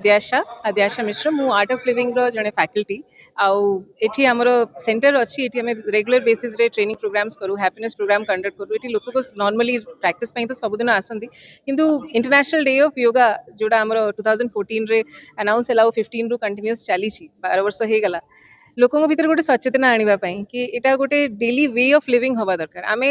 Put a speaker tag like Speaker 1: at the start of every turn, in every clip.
Speaker 1: आद्याशा आद्याशा मिश्र मु art of living रो जने faculty आउ एठी हमर सेंटर अछि एठी हमें रेगुलर बेसिस रे ट्रेनिंग प्रोग्राम्स करू हैप्पीनेस प्रोग्राम कंडक्ट करू एठी लोक को नॉर्मली प्रैक्टिस पई तो सब दिन आसंदी किंतु इंटरनेशनल डे ऑफ योगा जोडा हमर 2014 रे अनाउंस हलाउ 15 रु कंटिन्यूअस चली छी 12 वर्ष हे गला लोकों भीतर गोटे सचेतना आनिबा पई कि एटा गोटे डेली वे ऑफ लिविंग हवा दरकार आमे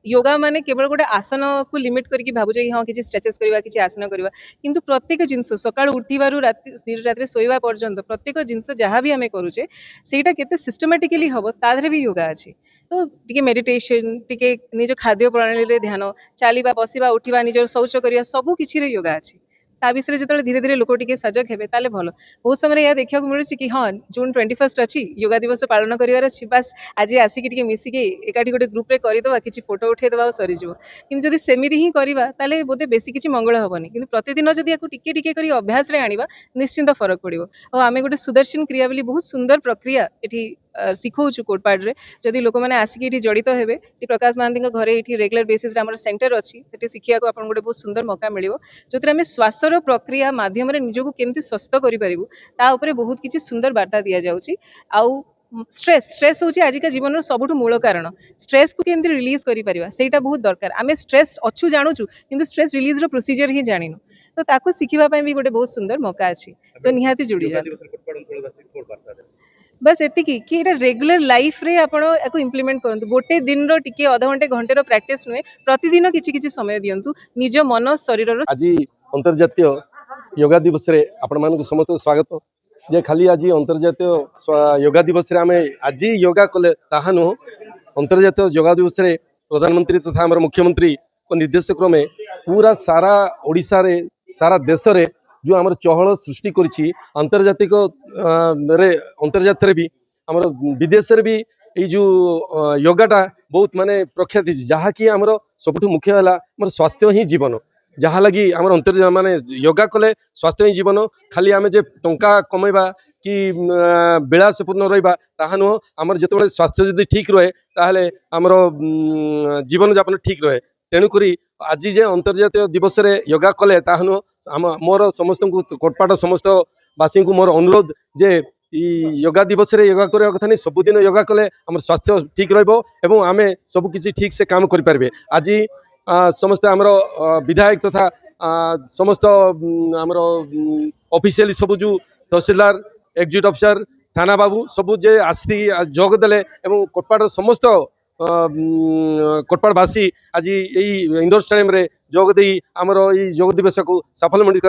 Speaker 1: योगा माने केवल गोटे आसन को लिमिट करके भाबुजे कि हाँ किसी स्ट्रेचेस करवा किसी आसन करवा किंतु प्रत्येक जिनस सकाळ उठिबारु रात्रि शोइबा पर्यंत प्रत्येक जिनस जहाँ भी आमे करूचे सेटा केते सिस्टमैटिकली हबो ताधरे भी योगा अछि तो टिके मेडिटेशन टिके निज खाद्य प्रणाली रे ध्यान चालिबा बसिबा उठिबा निज शौच करिया सब किछि रे योगा अछि ता विषय जो धीरे धीरे लोक टिके सजग हेबे ताले भलो बहुत समय यह देखा मिलूँ कि हाँ जून 21 अच्छी योगा दिवस पालन कर बस आज आसिक मिसिक एकाठी गोटे ग्रुप रे करदे किसी फोटो उठेदेवा सरीज कि जब सेमती ही करवा बोधे बेसी किसी मंगल हेनी कि प्रतिदिन जब या टिके टिके कर अभ्यास आनिबा निश्चिंत फरक पड़ो और आम गोटे सुदर्शन क्रिया बोली बहुत सुंदर प्रक्रिया ये शिखौचु कोटपाड़ रे जदि लोक मैंने आसिक जड़ित हेबे प्रकाश महांती घरे ये रेगुलर बेसिस आम सेंटर अच्छी से शिखा को गोटे बहुत सुंदर मौका मिलो जो आम श्वासर प्रक्रिया माध्यम निजक केमती स्वस्थ करें बहुत किसी सुंदर वार्ता दि जाऊँगी आउ स्ट्रेस स्ट्रेस हूँ आजिका जीवन सबुठ मूल कारण स्ट्रेस को केमती रिलीज करा सेटा बहुत दरकार आम स्ट्रेस अच्छु जानूचु किंतु स्ट्रेस रिलीज रो प्रोसीजर ही जानिनु तो ताको शिखिबा भी गोटे बहुत सुंदर मौका अच्छी तो निहाती जोड़ी जाए बस एतिकी कि एटा रेगुलर लाइफ रे आपण एको इम्प्लीमेंट करंतु गोटे दिन रो टिके आधा घंटे घंटे रो प्रैक्टिस नुए प्रतिदिन किछि किछि समय दियंतु निज मन शरीर रो
Speaker 2: आज अंतर्जातीय योगा दिवस रे आपण मानक समस्त स्वागत जे खाली आज अंतर्जातीय योगा दिवस रे आमे आज योगा कले ताहा नु अंतर्जातीय योगा दिवस रे प्रधानमंत्री तथा हमर मुख्यमंत्री को निर्देश क्रमे पूरा सारा ओडिसा रे सारा देश रे जो आमर चहल सृष्टि करिछि अंतर्जातिक रे अंतर्जात रे भी आमर विदेश रे भी ये जो योगाटा बहुत माने प्रख्यात जहाँ कि आमर सबुठ मुख्य है आमर स्वास्थ्य ही जीवन जहाँ लगी आमर अंतर माने योगा कले स्वास्थ्य ही जीवन खाली आमे जे टंका कमेबा कि विलासपूर्ण रहिबा ताहा नुह आमर जेतबेले स्वास्थ्य जदि ठीक रहे ताहले आमर जीवन यापन ठीक रहे तेणुकरी आज जे अंतर्जातीय दिवस रे योगा कले ताहा नुह मोर समस्त कोटपाट समस्त बासी को मोर अनुरोध जे योगा दिवस रे योगा करवा कथा नहीं सबुदिन योगा कले आम स्वास्थ्य ठीक रहिबो आमे सब किसी ठीक से काम करि पारबे आज समस्त आमर विधायक तथा समस्त आमर ऑफिशियल सब जो तहसीलदार एग्जीक्यूटिव अफिसर थाना बाबू सब जे आसी जोग देले एवं कोटपाड़ समस्त कोटपाड़वासी आज यही इंडोर स्टेडियम रे जोग दे आमर योग दिवस को सफल मंडित